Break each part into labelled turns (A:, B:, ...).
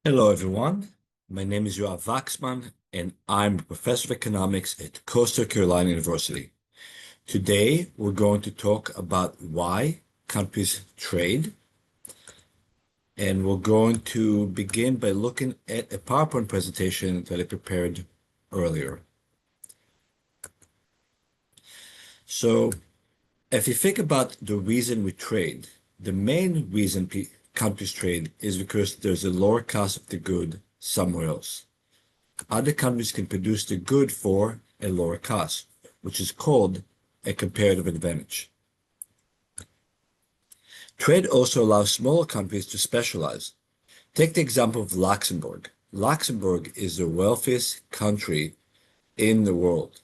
A: Hello, everyone. My name is Yoav Waxman, and I'm a professor of economics at Coastal Carolina University. Today, we're going to talk about why countries trade, and we're going to begin by looking at a PowerPoint presentation that I prepared earlier. So, if you think about the reason we trade, the main reason countries trade is because there's a lower cost of the good somewhere else. Other countries can produce the good for a lower cost, which is called a comparative advantage. Trade also allows smaller countries to specialize. Take the example of Luxembourg. Luxembourg is the wealthiest country in the world,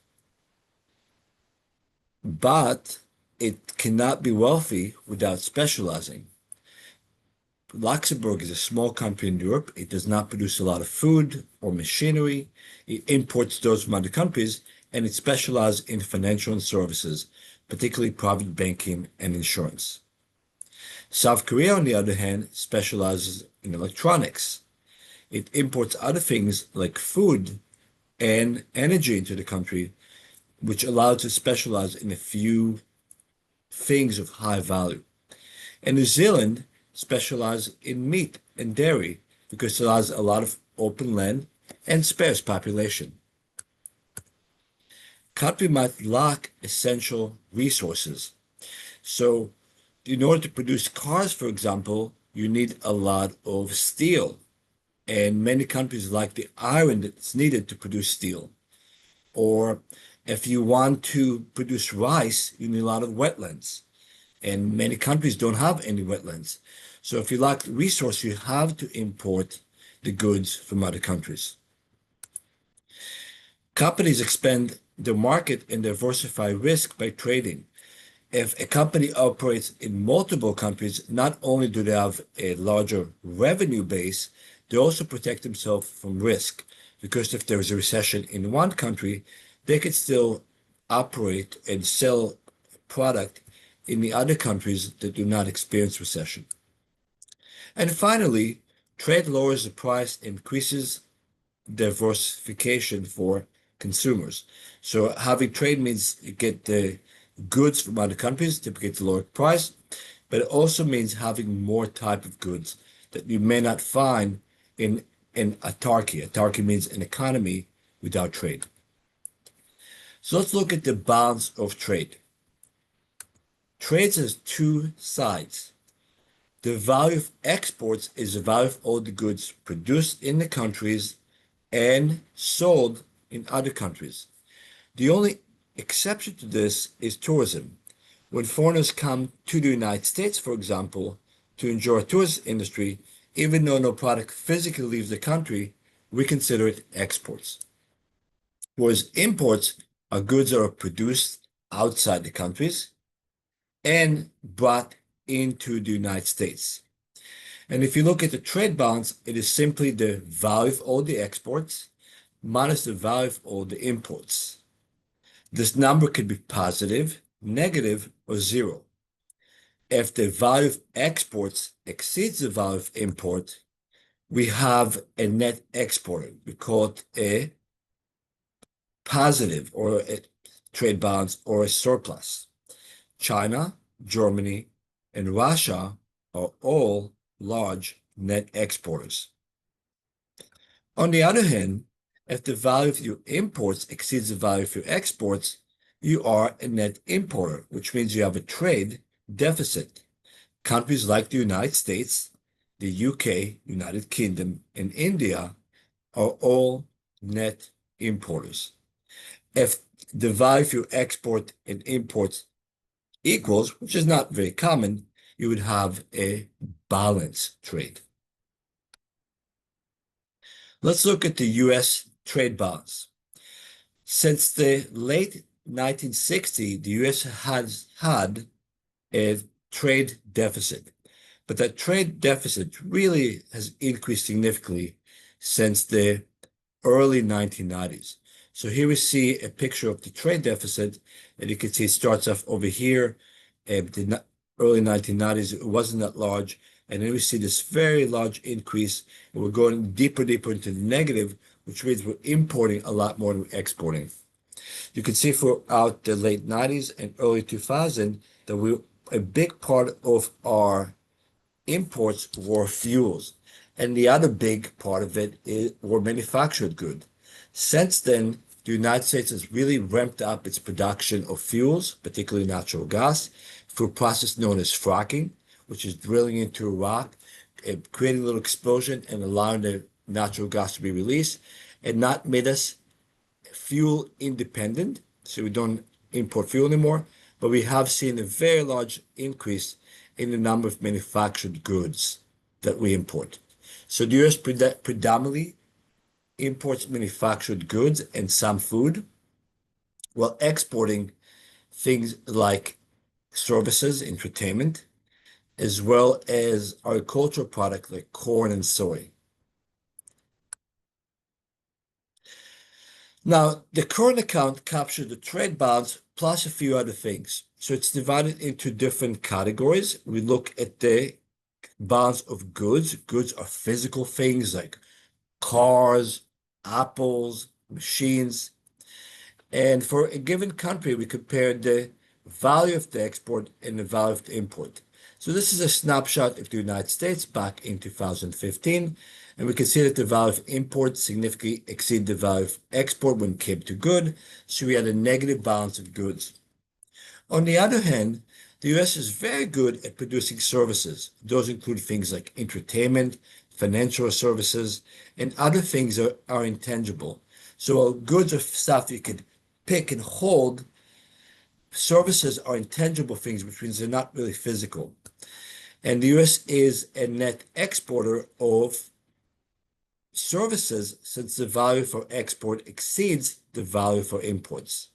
A: but it cannot be wealthy without specializing. Luxembourg is a small country in Europe. It does not produce a lot of food or machinery. It imports those from other countries, and it specializes in financial services, particularly private banking and insurance. South Korea, on the other hand, specializes in electronics. It imports other things like food and energy into the country, which allows it to specialize in a few things of high value. And New Zealand specializes in meat and dairy because it has a lot of open land and sparse population. Country might lack essential resources. So in order to produce cars, for example, you need a lot of steel. And many countries lack the iron that's needed to produce steel. Or if you want to produce rice, you need a lot of wetlands. And many countries don't have any wetlands. So if you lack resource, you have to import the goods from other countries. Companies expand the market and diversify risk by trading. If a company operates in multiple countries, not only do they have a larger revenue base, they also protect themselves from risk. Because if there is a recession in one country, they could still operate and sell product in the other countries that do not experience recession. And finally, trade lowers the price, increases diversification for consumers. So having trade means you get the goods from other countries to get the lower price, but it also means having more type of goods that you may not find in autarky. Autarky means an economy without trade. So let's look at the balance of trade. Trade has two sides. The value of exports is the value of all the goods produced in the countries and sold in other countries. The only exception to this is tourism. When foreigners come to the United States, for example, to enjoy a tourist industry, even though no product physically leaves the country, we consider it exports. Whereas imports are goods that are produced outside the countries and brought into the United States. And if you look at the trade balance, it is simply the value of all the exports minus the value of all the imports. This number could be positive, negative, or zero. If the value of exports exceeds the value of import, we have a net exporter. We call it a positive or a trade balance or a surplus. China, Germany, and Russia are all large net exporters. On the other hand, if the value of your imports exceeds the value of your exports, you are a net importer, which means you have a trade deficit. Countries like the United States, the UK, United Kingdom, and India are all net importers. If the value of your export and imports equals, which is not very common, you would have a balanced trade. Let's look at the US trade balance. Since the late 1960s, the US has had a trade deficit, but that trade deficit really has increased significantly since the early 1990s. So here we see a picture of the trade deficit, and you can see it starts off over here. The early 1990s, it wasn't that large, And then we see this very large increase, and we're going deeper into the negative, which means we're importing a lot more than we're exporting. You can see throughout the late 90s and early 2000 that a big part of our imports were fuels. And the other big part of were manufactured goods. Since then, the United States has really ramped up its production of fuels, particularly natural gas, through a process known as fracking, which is drilling into a rock, creating a little explosion and allowing the natural gas to be released, and not made us fuel independent, so we don't import fuel anymore, but we have seen a very large increase in the number of manufactured goods that we import. So the US predominantly imports manufactured goods and some food, while exporting things like services, entertainment, as well as agricultural products like corn and soy. Now, the current account captures the trade balance plus a few other things. So it's divided into different categories. We look at the balance of goods. Goods are physical things like cars, apples, machines. And for a given country, we compare the value of the export and the value of the import. So this is a snapshot of the United States back in 2015. And we can see that the value of import significantly exceeded the value of export when it came to good. So we had a negative balance of goods. On the other hand, the US is very good at producing services. Those include things like entertainment, financial services, and other things that are intangible. So goods are stuff you could pick and hold. Services are intangible things, which means they're not really physical. And the US is a net exporter of services since the value for export exceeds the value for imports.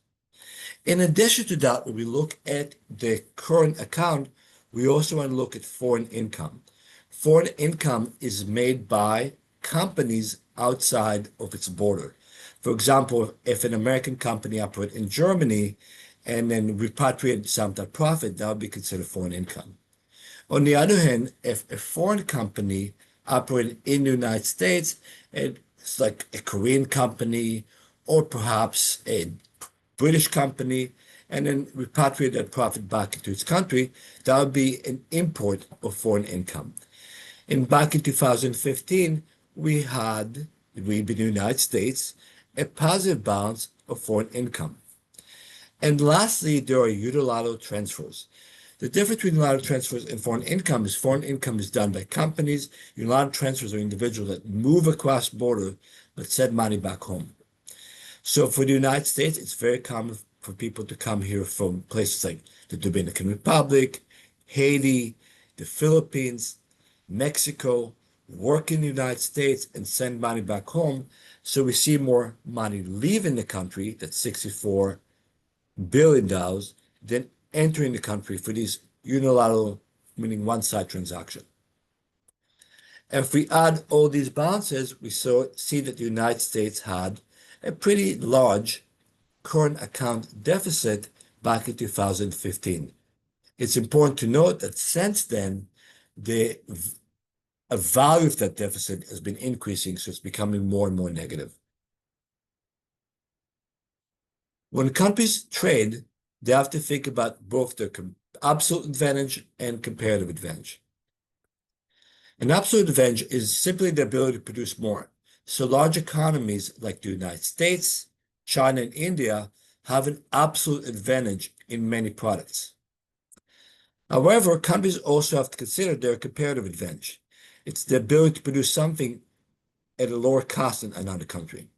A: In addition to that, when we look at the current account, we also want to look at foreign income. Foreign income is made by companies outside of its border. For example, if an American company operates in Germany and then repatriate some of that profit, that would be considered foreign income. On the other hand, if a foreign company operates in the United States, it's like a Korean company or perhaps a British company, and then repatriate that profit back into its country, that would be an import of foreign income. And back in 2015, we, in the United States, a positive balance of foreign income. And lastly, there are unilateral transfers. The difference between unilateral transfers and foreign income is done by companies. Unilateral transfers are individuals that move across border but send money back home. So for the United States, it's very common for people to come here from places like the Dominican Republic, Haiti, the Philippines, Mexico, work in the United States and send money back home. So we see more money leaving the country, that's $64 billion, than entering the country for these unilateral, meaning one-side transaction. If we add all these balances, we see that the United States had a pretty large current account deficit back in 2015. It's important to note that since then, the value of that deficit has been increasing, so it's becoming more and more negative. When countries trade, they have to think about both their absolute advantage and comparative advantage. An absolute advantage is simply the ability to produce more. So large economies like the United States, China, and India have an absolute advantage in many products. However, countries also have to consider their comparative advantage. It's the ability to produce something at a lower cost than another country.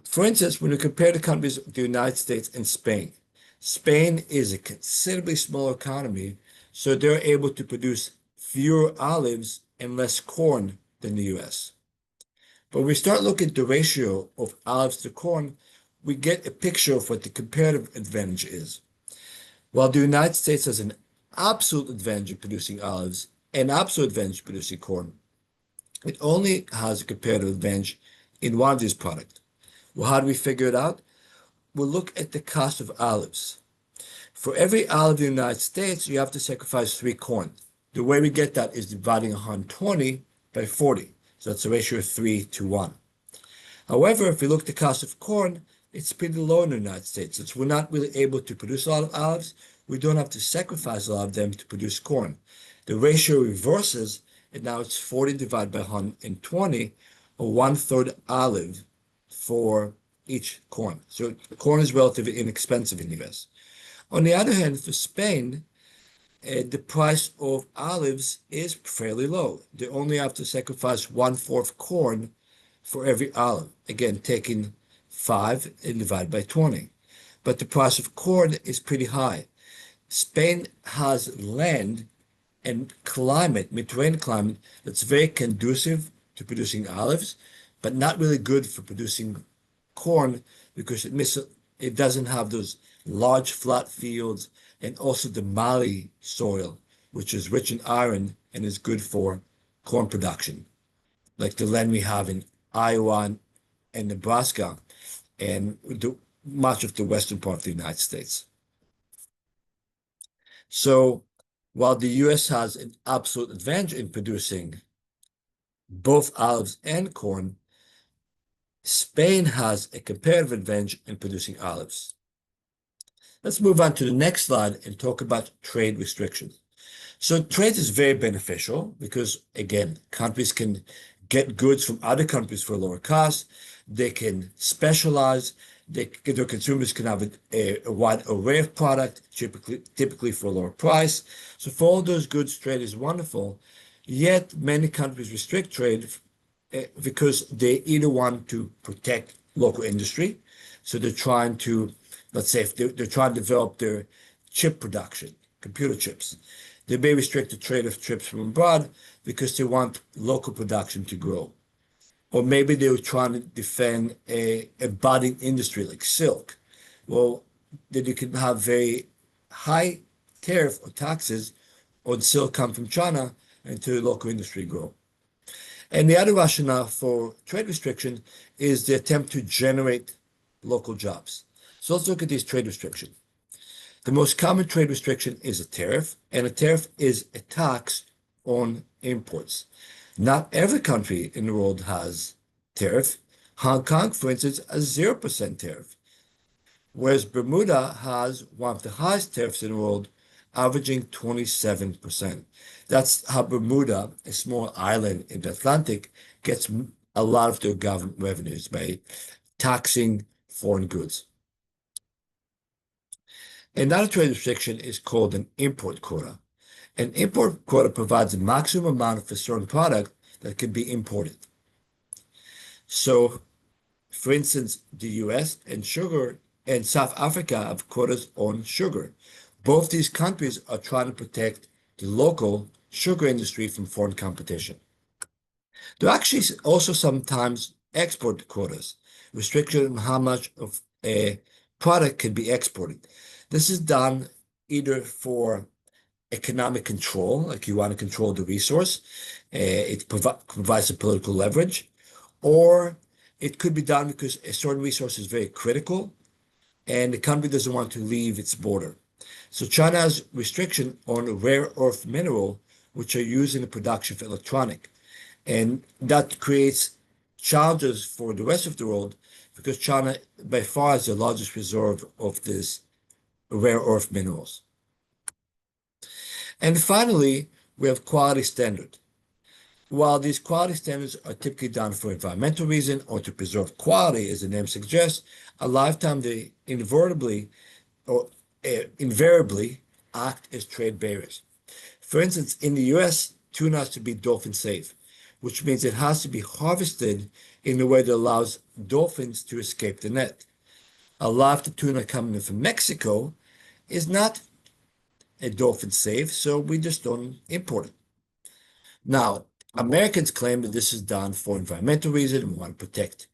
A: For instance, when we compare the countries of the United States and Spain, Spain is a considerably smaller economy, so they're able to produce fewer olives and less corn than the US. But when we start looking at the ratio of olives to corn, we get a picture of what the comparative advantage is. While the United States has an absolute advantage in producing olives and absolute advantage in producing corn, it only has a comparative advantage in one of these products. Well, how do we figure it out? We'll look at the cost of olives. For every olive in the United States, you have to sacrifice 3 corn. The way we get that is dividing 120 by 40. So that's a ratio of 3 to 1. However, if we look at the cost of corn, it's pretty low in the United States. Since we're not really able to produce a lot of olives, we don't have to sacrifice a lot of them to produce corn. The ratio reverses, and now it's 40 divided by 120, or 1/3 olive for each corn. So corn is relatively inexpensive in the US. On the other hand, for Spain, the price of olives is fairly low. They only have to sacrifice 1/4 corn for every olive. Again, taking 5 and divide by 20. But the price of corn is pretty high. Spain has land and climate, Mediterranean climate, that's very conducive to producing olives, but not really good for producing corn because it doesn't have those large flat fields and also the Mali soil, which is rich in iron and is good for corn production, like the land we have in Iowa and Nebraska and much of the western part of the United States. So while the US has an absolute advantage in producing both olives and corn, Spain has a comparative advantage in producing olives. Let's move on to the next slide and talk about trade restrictions. So trade is very beneficial because, again, countries can get goods from other countries for lower cost. They can specialize. Their consumers can have a wide array of product, typically for a lower price. So for all those goods, trade is wonderful. Yet many countries restrict trade because they either want to protect local industry. So they're trying to, let's say, if they're trying to develop their chip production, computer chips. They may restrict the trade of chips from abroad because they want local production to grow. Or maybe they were trying to defend a budding industry like silk. Well, then you can have very high tariff or taxes on silk come from China until the local industry grow. And the other rationale for trade restriction is the attempt to generate local jobs. So let's look at these trade restrictions. The most common trade restriction is a tariff, and a tariff is a tax on imports. Not every country in the world has tariff. Hong Kong, for instance, has 0% tariff, whereas Bermuda has one of the highest tariffs in the world, averaging 27%. That's how Bermuda, a small island in the Atlantic, gets a lot of their government revenues by taxing foreign goods. Another trade restriction is called an import quota. An import quota provides a maximum amount of a certain product that can be imported. So, for instance, the US and sugar and South Africa have quotas on sugar. Both these countries are trying to protect the local sugar industry from foreign competition. There are actually also sometimes export quotas, restriction on how much of a product can be exported. This is done either for economic control, like you want to control the resource, it provides a political leverage, or it could be done because a certain resource is very critical and the country doesn't want to leave its border. So China has restriction on rare earth mineral, which are used in the production of electronic. And that creates challenges for the rest of the world because China by far is the largest reserve of these rare earth minerals. And finally, we have quality standard. While these quality standards are typically done for environmental reason or to preserve quality, as the name suggests, a lifetime they invariably act as trade barriers. For instance, in the US, tuna has to be dolphin safe, which means it has to be harvested in a way that allows dolphins to escape the net. A lot of the tuna coming in from Mexico is not a dolphin safe, so we just don't import it. Now, Americans claim that this is done for environmental reasons. We want to protect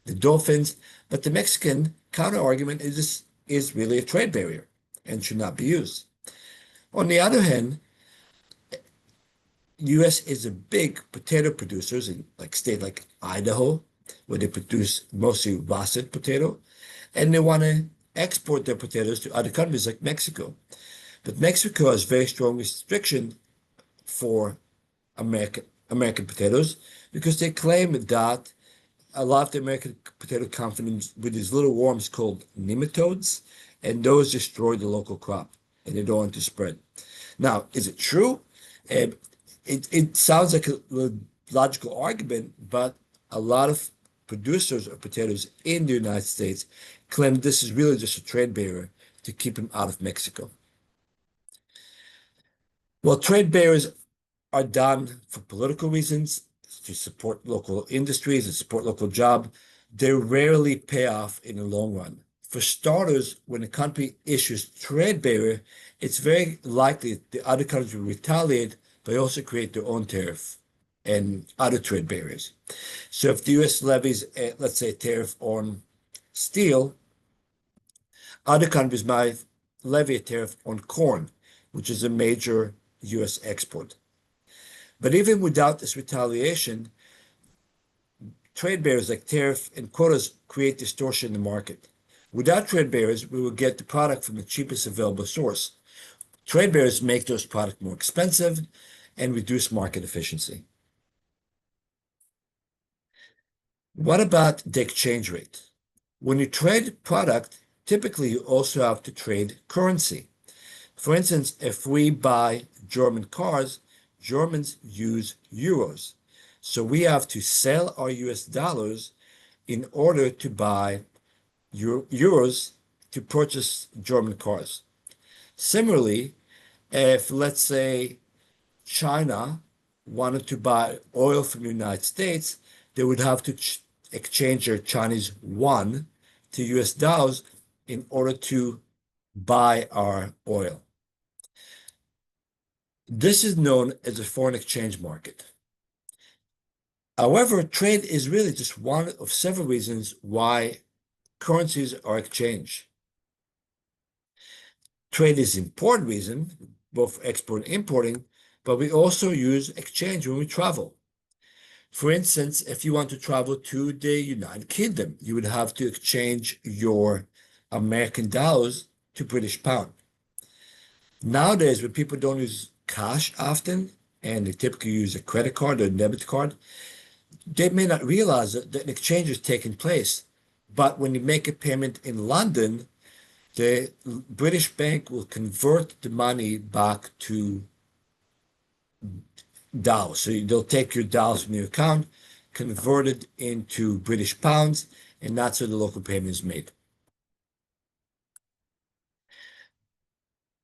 A: the dolphins, but the Mexican counter argument is this is really a trade barrier and should not be used. On the other hand, U.S. is a big potato producers in like state like Idaho, where they produce mostly russet potato, and they want to export their potatoes to other countries like Mexico. But Mexico has very strong restriction for American potatoes because they claim that a lot of the American potato come from with these little worms called nematodes, and those destroy the local crop and they don't want to spread. Now, is it true? Uh, it sounds like a logical argument, but a lot of producers of potatoes in the United States claim this is really just a trade barrier to keep them out of Mexico. Well, trade barriers are done for political reasons, to support local industries and support local jobs. They rarely pay off in the long run. For starters, when a country issues trade barrier, it's very likely the other countries will retaliate, but also create their own tariff and other trade barriers. So if the US levies, let's say, a tariff on steel, other countries might levy a tariff on corn, which is a major US export. But even without this retaliation, trade barriers like tariff and quotas create distortion in the market. Without trade barriers, we will get the product from the cheapest available source. Trade barriers make those products more expensive and reduce market efficiency. What about the exchange rate? When you trade product, typically you also have to trade currency. For instance, if we buy German cars, Germans use euros. So we have to sell our US dollars in order to buy euros to purchase German cars. Similarly, if let's say China wanted to buy oil from the United States, they would have to exchange their Chinese yuan to US dollars in order to buy our oil. This is known as a foreign exchange market. However, trade is really just one of several reasons why currencies are exchanged. Trade is an important reason, both export and importing, but we also use exchange when we travel. For instance, if you want to travel to the United Kingdom, you would have to exchange your American dollars to British pound. Nowadays, when people don't use cash often, and they typically use a credit card or a debit card, they may not realize that an exchange is taking place. But when you make a payment in London, the British bank will convert the money back to dollars. So they'll take your dollars from your account, convert it into British pounds, and that's how the local payment is made.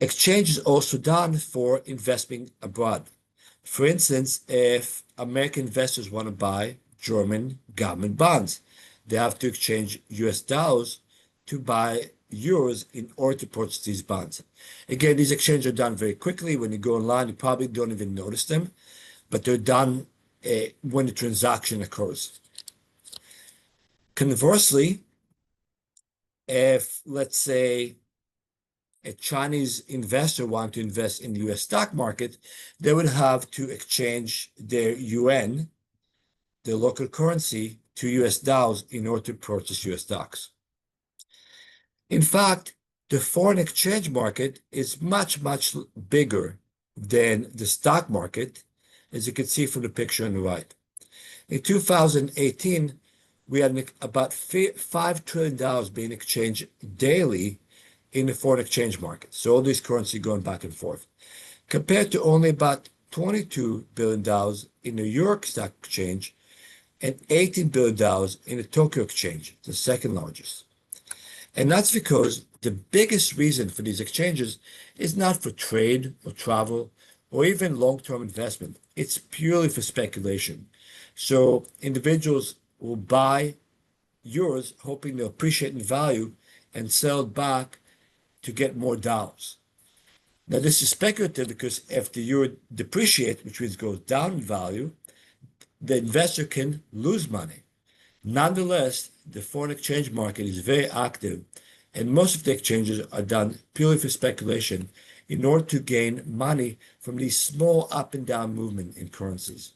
A: Exchange is also done for investing abroad. For instance, if American investors want to buy German government bonds, they have to exchange US dollars to buy euros in order to purchase these bonds. Again, these exchanges are done very quickly. When you go online, you probably don't even notice them, but they're done when the transaction occurs. Conversely, if let's say a Chinese investor want to invest in the US stock market, they would have to exchange their yuan, their local currency, to US dollars in order to purchase US stocks. In fact, the foreign exchange market is much, much bigger than the stock market, as you can see from the picture on the right. In 2018, we had about $5 trillion being exchanged daily in the foreign exchange market. So all these currency going back and forth, compared to only about $22 billion in the New York Stock Exchange and $18 billion in the Tokyo Exchange, the second largest. And that's because the biggest reason for these exchanges is not for trade or travel or even long-term investment. It's purely for speculation. So individuals will buy euros hoping they'll appreciate in value and sell it back to get more dollars. Now, this is speculative because if the euro depreciates, which means goes down in value, the investor can lose money. Nonetheless, the foreign exchange market is very active, and most of the exchanges are done purely for speculation in order to gain money from these small up and down movement in currencies.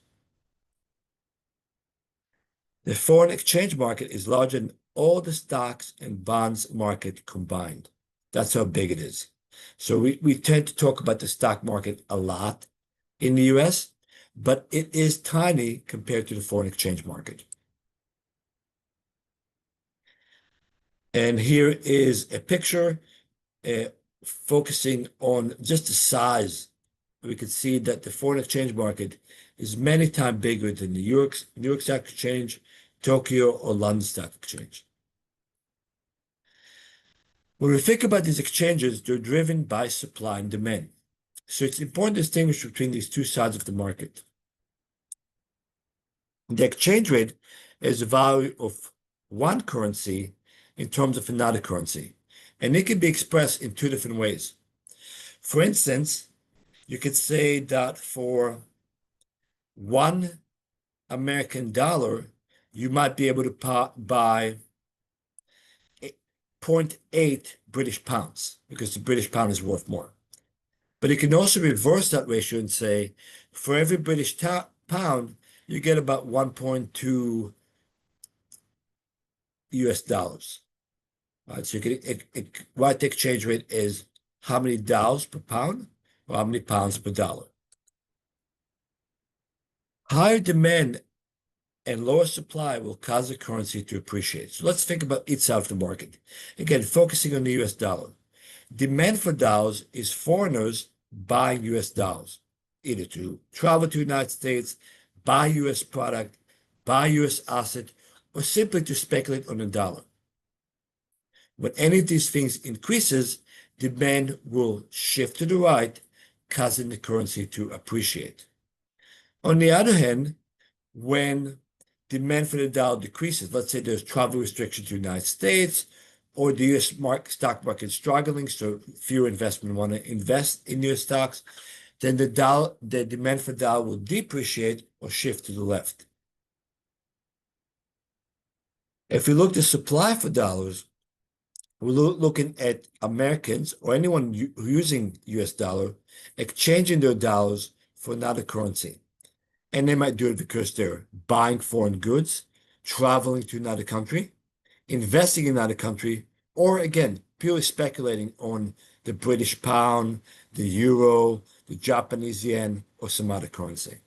A: The foreign exchange market is larger than all the stocks and bonds market combined. That's how big it is. So we tend to talk about the stock market a lot, in the US, but it is tiny compared to the foreign exchange market. And here is a picture uh, focusing on just the size. We can see that the foreign exchange market is many times bigger than the New York Stock Exchange, Tokyo, or London Stock Exchange. When we think about these exchanges, they're driven by supply and demand. So it's important to distinguish between these two sides of the market. The exchange rate is the value of one currency in terms of another currency, and it can be expressed in two different ways. For instance, you could say that for $1 American, you might be able to buy 0.8 British pounds because the British pound is worth more. But you can also reverse that ratio and say, for every British pound, you get about 1.2 US dollars. Right? So you can what the exchange rate is how many dollars per pound or how many pounds per dollar. Higher demand and lower supply will cause the currency to appreciate. So let's think about each side of the market. Again, focusing on the US dollar. Demand for dollars is foreigners buying US dollars, either to travel to the United States, buy US product, buy US asset, or simply to speculate on the dollar. When any of these things increases, demand will shift to the right, causing the currency to appreciate. On the other hand, when demand for the dollar decreases, let's say there's travel restrictions to the United States, or the US stock market is struggling, so fewer investment want to invest in US stocks, then the demand for dollar will depreciate or shift to the left. If we look at the supply for dollars, we're looking at Americans or anyone using US dollar exchanging their dollars for another currency. And they might do it because they're buying foreign goods, traveling to another country, investing in another country, or again, purely speculating on the British pound, the euro, the Japanese yen, or some other currency.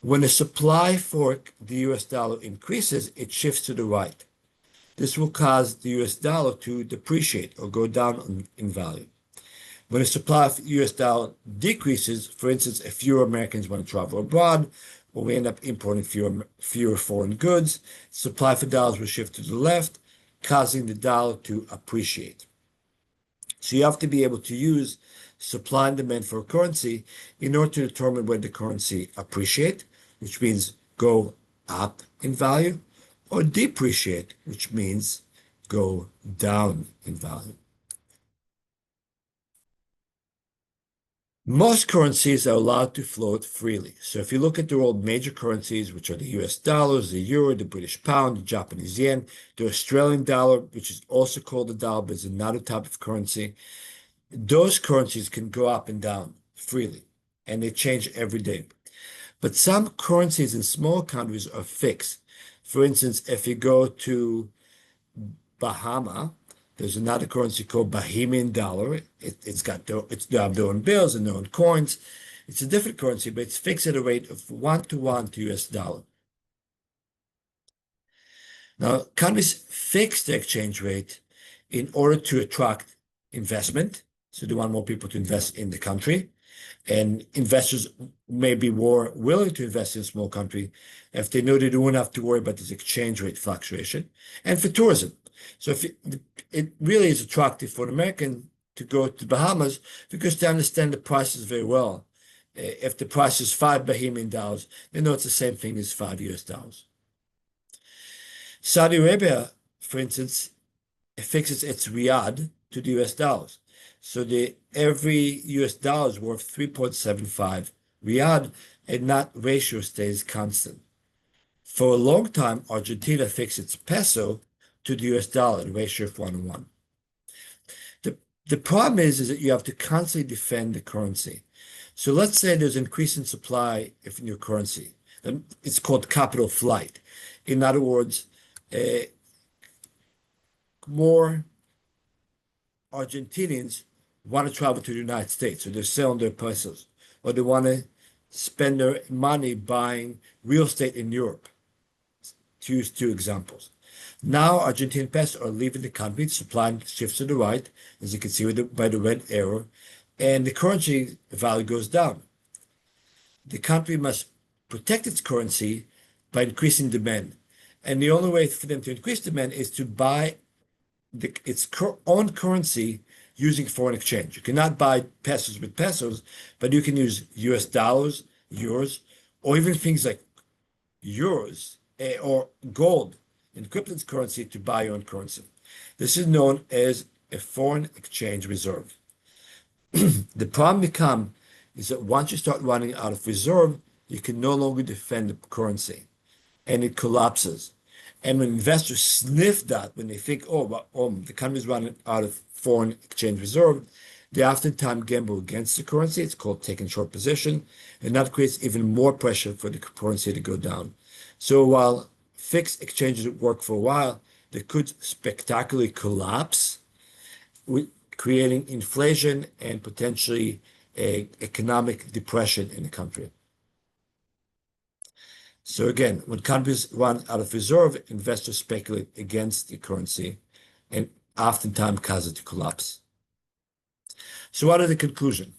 A: When the supply for the US dollar increases, it shifts to the right. This will cause the US dollar to depreciate or go down in value. When the supply of US dollar decreases, for instance, if fewer Americans want to travel abroad, or we end up importing fewer foreign goods, supply for dollars will shift to the left, causing the dollar to appreciate. So you have to be able to use supply and demand for a currency in order to determine when the currency appreciate, which means go up in value, or depreciate, which means go down in value. Most currencies are allowed to float freely. So if you look at the world major currencies, which are the US dollars, the euro, the British pound, the Japanese yen, the Australian dollar, which is also called the dollar, but is another type of currency, those currencies can go up and down freely, and they change every day. But some currencies in small countries are fixed. For instance, if you go to Bahama, there's another currency called Bahamian dollar. They have their own bills and their own coins. It's a different currency, but it's fixed at a rate of 1 to US dollar. Now, countries fix the exchange rate in order to attract investment. So they want more people to invest in the country. And investors may be more willing to invest in a small country if they know they don't have to worry about this exchange rate fluctuation. And for tourism. So if it really is attractive for an American to go to Bahamas because they understand the prices very well. If the price is $5 Bahamian, they know it's the same thing as $5 US. Saudi Arabia, for instance, fixes its riyal to the US dollars. So every US dollar is worth 3.75 riyal, and that ratio stays constant. For a long time, Argentina fixed its peso to the US dollar, the ratio of 1:1. The problem is that you have to constantly defend the currency. So let's say there's increase in supply of new currency. And it's called capital flight. In other words, more Argentinians want to travel to the United States, so they're selling their pesos. or they want to spend their money buying real estate in Europe, to use two examples. Now, Argentine pesos are leaving the country, supply shifts to the right, as you can see by the red arrow, and the currency value goes down. The country must protect its currency by increasing demand. And the only way for them to increase demand is to buy its own currency using foreign exchange. You cannot buy pesos with pesos, but you can use US dollars, euros, or even things like euros or gold, encrypted currency to buy your own currency. This is known as a foreign exchange reserve. The problem becomes is that once you start running out of reserve, you can no longer defend the currency and it collapses. And when investors sniff that, when they think, the country is running out of foreign exchange reserve, they oftentimes gamble against the currency. It's called taking short position, and that creates even more pressure for the currency to go down. So while fixed exchanges work for a while, they could spectacularly collapse, creating inflation and potentially a economic depression in the country. So again, when countries run out of reserve, investors speculate against the currency and oftentimes cause it to collapse. So what are the conclusion?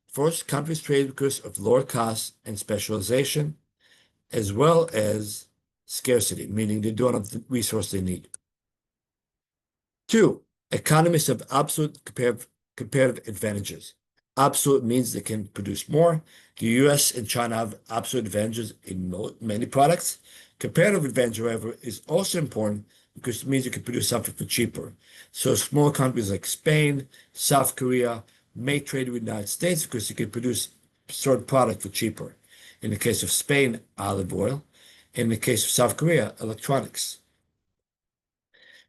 A: First, countries trade because of lower costs and specialization, as well as scarcity, meaning they don't have the resource they need. Two, economies have absolute comparative advantages. Absolute means they can produce more. The US and China have absolute advantages in many products. Comparative advantage, however, is also important because it means you can produce something for cheaper. So small countries like Spain, South Korea may trade with the United States because you can produce certain product for cheaper. In the case of Spain, olive oil. In the case of South Korea, electronics.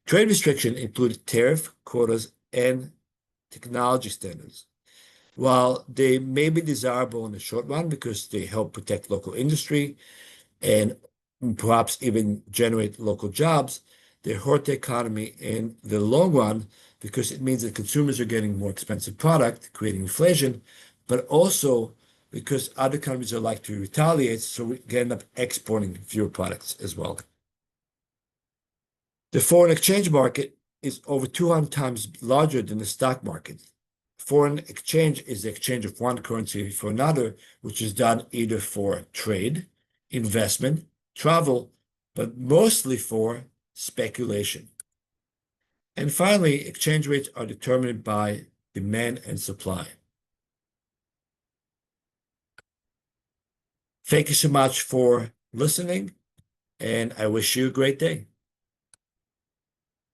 A: Trade restriction include tariff, quotas, and technology standards. While they may be desirable in the short run because they help protect local industry and perhaps even generate local jobs, they hurt the economy in the long run because it means that consumers are getting more expensive product, creating inflation, but also because other countries are like to retaliate, so we end up exporting fewer products as well. The foreign exchange market is over 200 times larger than the stock market. Foreign exchange is the exchange of one currency for another, which is done either for trade, investment, travel, but mostly for speculation. And finally, exchange rates are determined by demand and supply. Thank you so much for listening, and I wish you a great day.